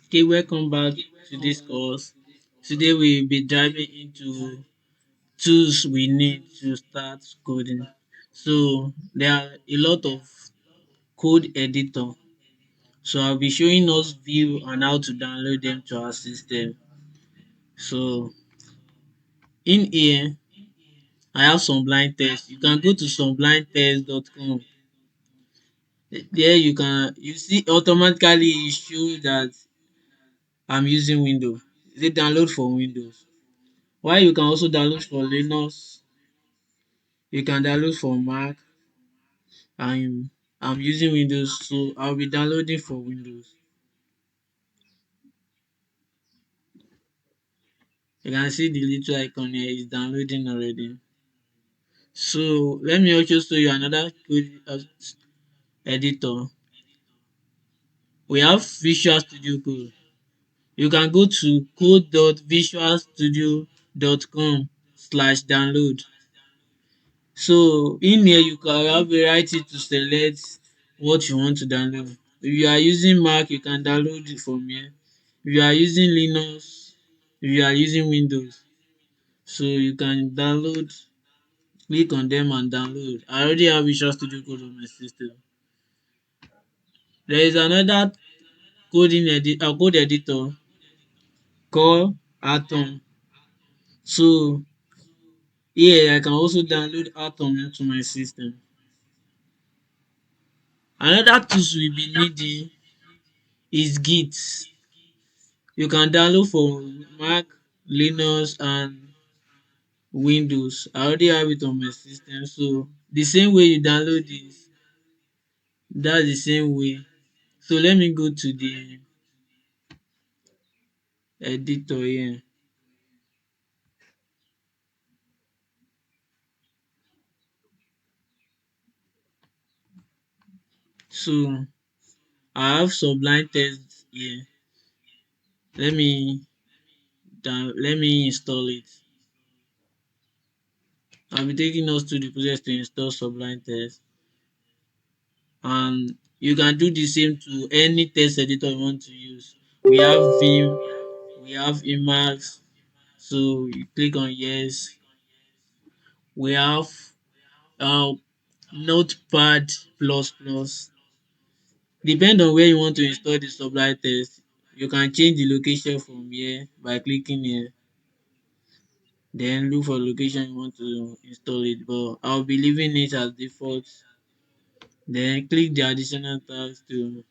Okay, welcome back to this course. Today we'll be diving into tools we need to start coding. So there are a lot of code editor. So I'll be showing us view and how to download them to our system. So in here I have subline test. You can go to sublinetest.com. There you see automatically it shows that I'm using Windows. They download for Windows. While you can also download for Linux, you can download for Mac. I'm using Windows, so I'll be downloading for Windows. You can see the little icon here is downloading already. So let me also show you another code editor. We have Visual Studio Code. You can go to code.visualstudio.com/download. So in here you can have variety to select what you want to download. If you are using Mac, you can download it from here. If you are using Linux, if you are using Windows, so you can download, click on them and download. I already have Visual Studio Code on my system. There is another code editor called Atom. So here I can also download Atom into my system. Another tools we be needing is Git. You can download for Mac, Linux and Windows. I already have it on my system, so the same way you download this, that's the same way. So let me go to the editor here. So I have Sublime text here. Let me install it. I'll be taking us to the process to install Sublime text, and you can do the same to any text editor you want to use. We have Vim, we have Emacs. So you click on yes. We have uh, Notepad plus plus. Depend on where you want to install the Sublime text. You can change the location from here by clicking here. Then look for location you want to install it. But I'll be leaving it as default. Then click the additional tags to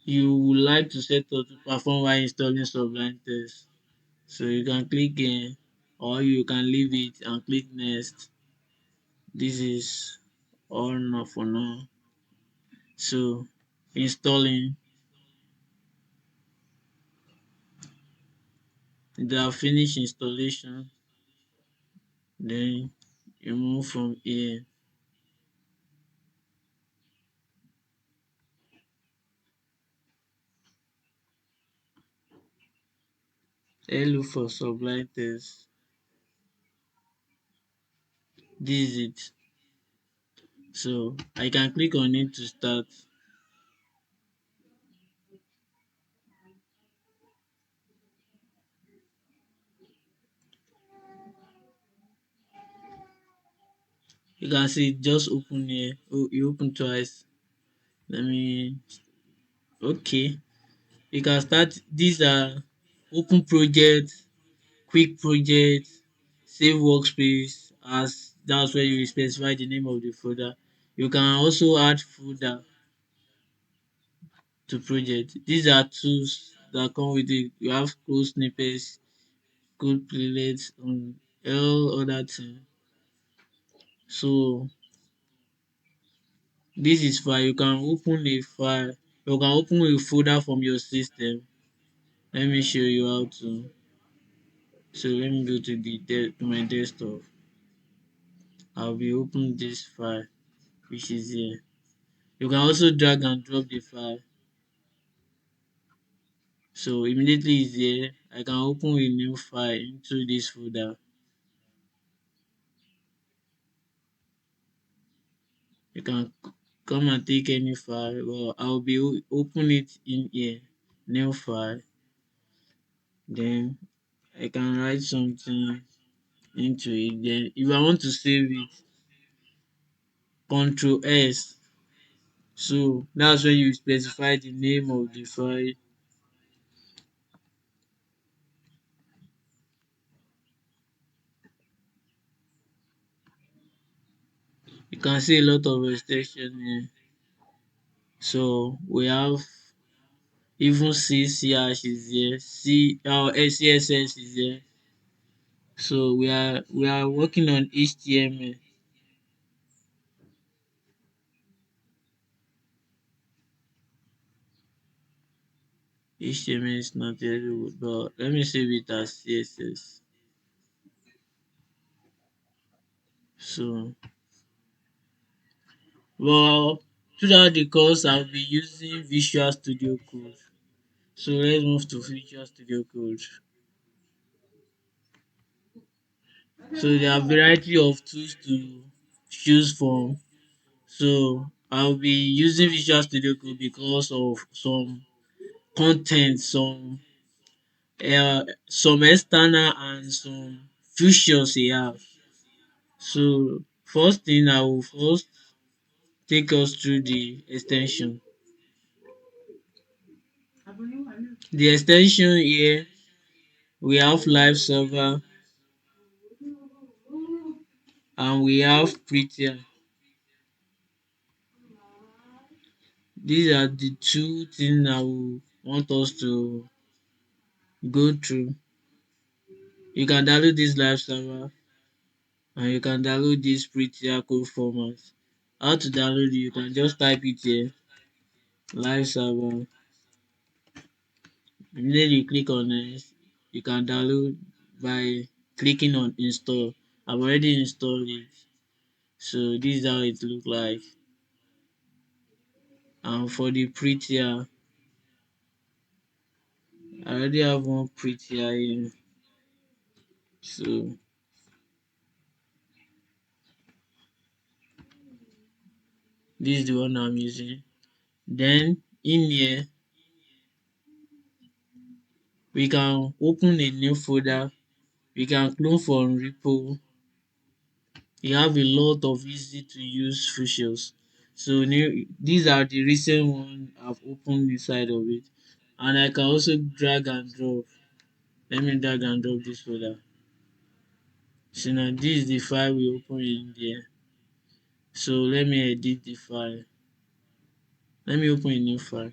you would like to set up to perform while installing Sublime text. So you can click here or you can leave it and click next. This is all now for now. So installing, the finish installation, then you move from here. Then look for Sublime text. This is it. So I can click on it to start. You can see it just open here. Oh, you open twice. Let me okay. You can start. These are open project, quick project, save workspace, as that's where you specify the name of the folder. You can also add folder to project. These are tools that come with it. You have code snippets, code playlets, and all other things. So this is file. You can open a file. You can open a folder from your system. Let me show you how to. So let me go to to my desktop. I'll be opening this file, which is here. You can also drag and drop the file. So immediately it's here. I can open a new file into this folder. You can come and take any file, but I'll be open it in here. new file. Then I can write something into it. Then if I want to save it, Control S. So that's when you specify the name of the file. You can see a lot of extension here. So we have even CC# is here, CSS is here. So we are working on HTML. HTML is not very good, but let me save it as CSS. So, well, throughout the course, I'll be using Visual Studio Code. So let's move to Visual Studio Code. So there are variety of tools to choose from. So I'll be using Visual Studio Code because of some content, some external and some features they have. So first thing I will first take us through the extension. The extension here, we have live server and we have prettier. These are the two things I will want us to go through. You can download this live server and you can download this prettier code format. How to download it? You can just type it here, live server. Immediately you click on it, you can download by clicking on install. I've already installed it. So this is how it look like. And for the prettier, I already have one prettier here. So this is the one I'm using. Then in here, we can open a new folder. We can clone from repo. You have a lot of easy to use features. So these are the recent ones I've opened inside of it. And I can also drag and drop. Let me drag and drop this folder. So now this is the file we open in there. So let me edit the file. Let me open a new file.